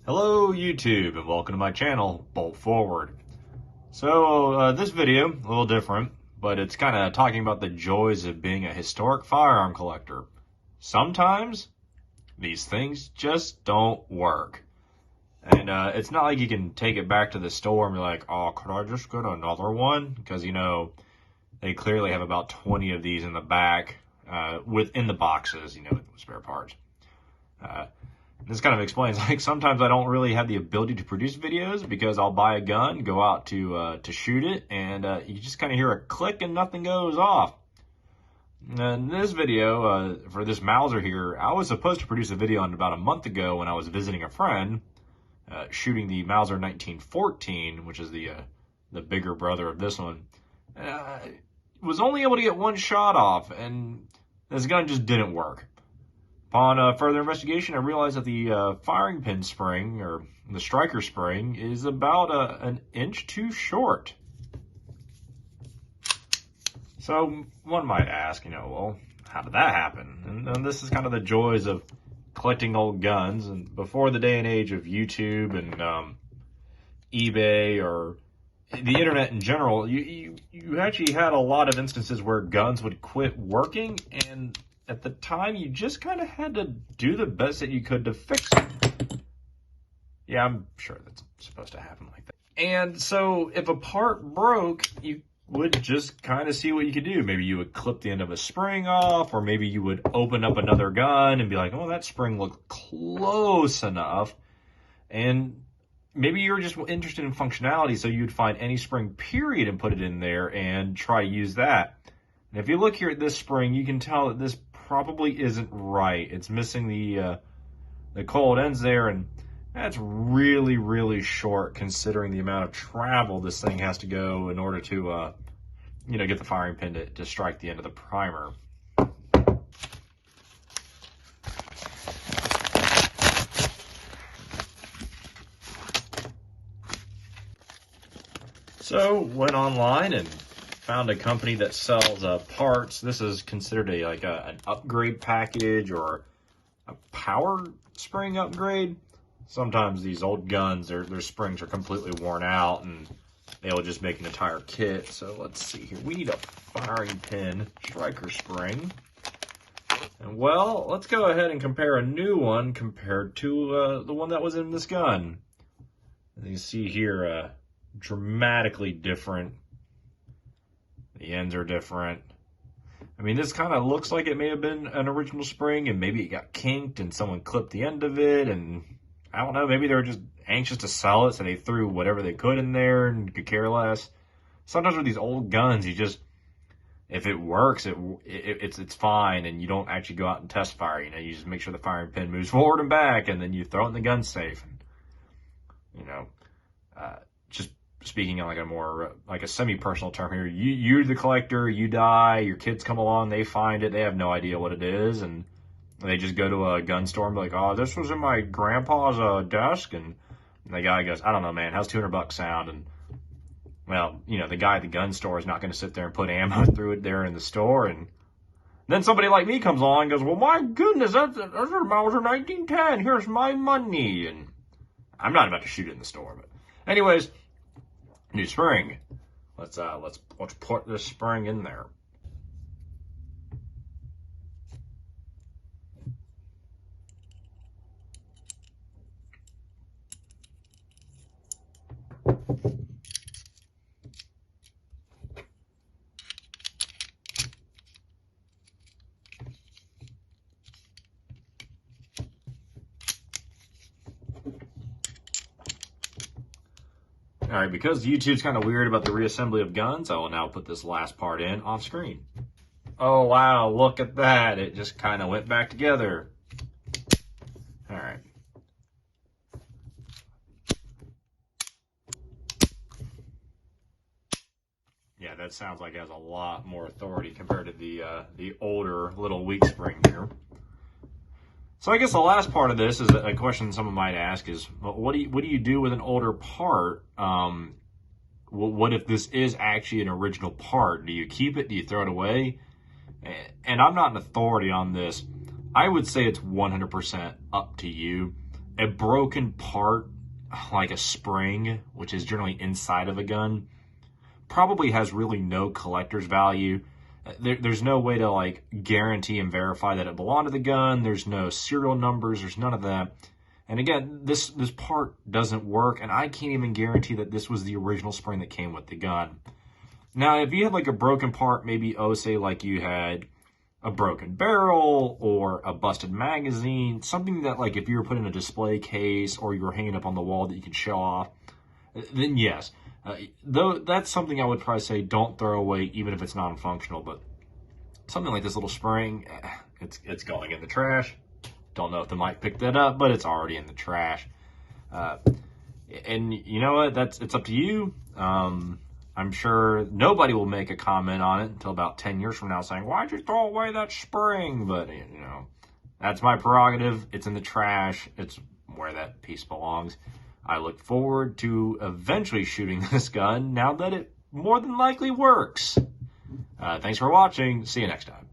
Hello YouTube and welcome to my channel, Bolt Forward. So this video, a little different, but it's kind of talking about the joys of being a historic firearm collector. Sometimes these things just don't work. And it's not like you can take it back to the store and be like, oh, could I just get another one? Because, you know, they clearly have about 20 of these in the back within the boxes, you know, with spare parts. This kind of explains, like, sometimes I don't really have the ability to produce videos because I'll buy a gun, go out to shoot it, and you just kind of hear a click and nothing goes off. In this video, for this Mauser here, I was supposed to produce a video on about a month ago when I was visiting a friend, shooting the Mauser 1914, which is the bigger brother of this one. Was only able to get one shot off, and this gun just didn't work. Upon further investigation, I realized that the firing pin spring, or the striker spring, is about an inch too short. So one might ask, you know, well, how did that happen? And this is kind of the joys of collecting old guns. And before the day and age of YouTube and eBay or the internet in general, you actually had a lot of instances where guns would quit working, and at the time, you just kind of had to do the best that you could to fix it. Yeah, I'm sure that's supposed to happen like that. And so if a part broke, you would just kind of see what you could do. Maybe you would clip the end of a spring off, or maybe you would open up another gun and be like, oh, that spring looked close enough. And maybe you were just interested in functionality, so you'd find any spring period and put it in there and try to use that. And if you look here at this spring, you can tell that this probably isn't right. It's missing the cold ends there, and that's really, really short considering the amount of travel this thing has to go in order to, you know, get the firing pin to strike the end of the primer. So went online and found a company that sells parts. This is considered an upgrade package or a power spring upgrade. Sometimes these old guns, their springs are completely worn out and they'll just make an entire kit. So let's see here. We need a firing pin striker spring. And well, let's go ahead and compare a new one compared to the one that was in this gun. And you see here, dramatically different. The ends are different. I mean, this kind of looks like it may have been an original spring and maybe it got kinked and someone clipped the end of it, and I don't know, maybe they were just anxious to sell it, so they threw whatever they could in there and could care less. Sometimes with these old guns, you just, if it works, it's fine, and you don't actually go out and test fire. You know, you just make sure the firing pin moves forward and back, and then you throw it in the gun safe. And, you know, just speaking on like a more like a semi-personal term here, you're the collector, you die, your kids come along, they find it, they have no idea what it is, and they just go to a gun store and be like, oh, this was in my grandpa's desk, and the guy goes, I don't know, man, how's $200 sound? And well, you know, the guy at the gun store is not going to sit there and put ammo through it there in the store. And then somebody like me comes along and goes, well, my goodness, that's a Mauser 1910, here's my money. And I'm not about to shoot it in the store, but anyways, new spring. Let's put this spring in there. All right, because YouTube's kind of weird about the reassembly of guns, I will now put this last part in off screen. Oh, wow, look at that. It just kind of went back together. All right. Yeah, that sounds like it has a lot more authority compared to the older little weak spring here. So I guess the last part of this is a question someone might ask is, well, what do you do with an older part? What if this is actually an original part? Do you keep it? Do you throw it away? And I'm not an authority on this. I would say it's 100% up to you. a broken part, like a spring, which is generally inside of a gun, probably has really no collector's value. There's no way to like guarantee and verify that it belonged to the gun. There's no serial numbers. There's none of that. And again, this part doesn't work, and I can't even guarantee that this was the original spring that came with the gun. Now, if you had like a broken part, maybe, say like you had a broken barrel or a busted magazine, something that like if you were put in a display case or you were hanging up on the wall that you could show off, then yes. Though that's something I would probably say don't throw away even if it's non-functional, but something like this little spring, it's going in the trash. Don't know if the mic picked that up, but it's already in the trash. And you know what? It's up to you. I'm sure nobody will make a comment on it until about 10 years from now saying, why'd you throw away that spring? But, you know, that's my prerogative. It's in the trash. It's where that piece belongs. I look forward to eventually shooting this gun now that it more than likely works. Thanks for watching. See you next time.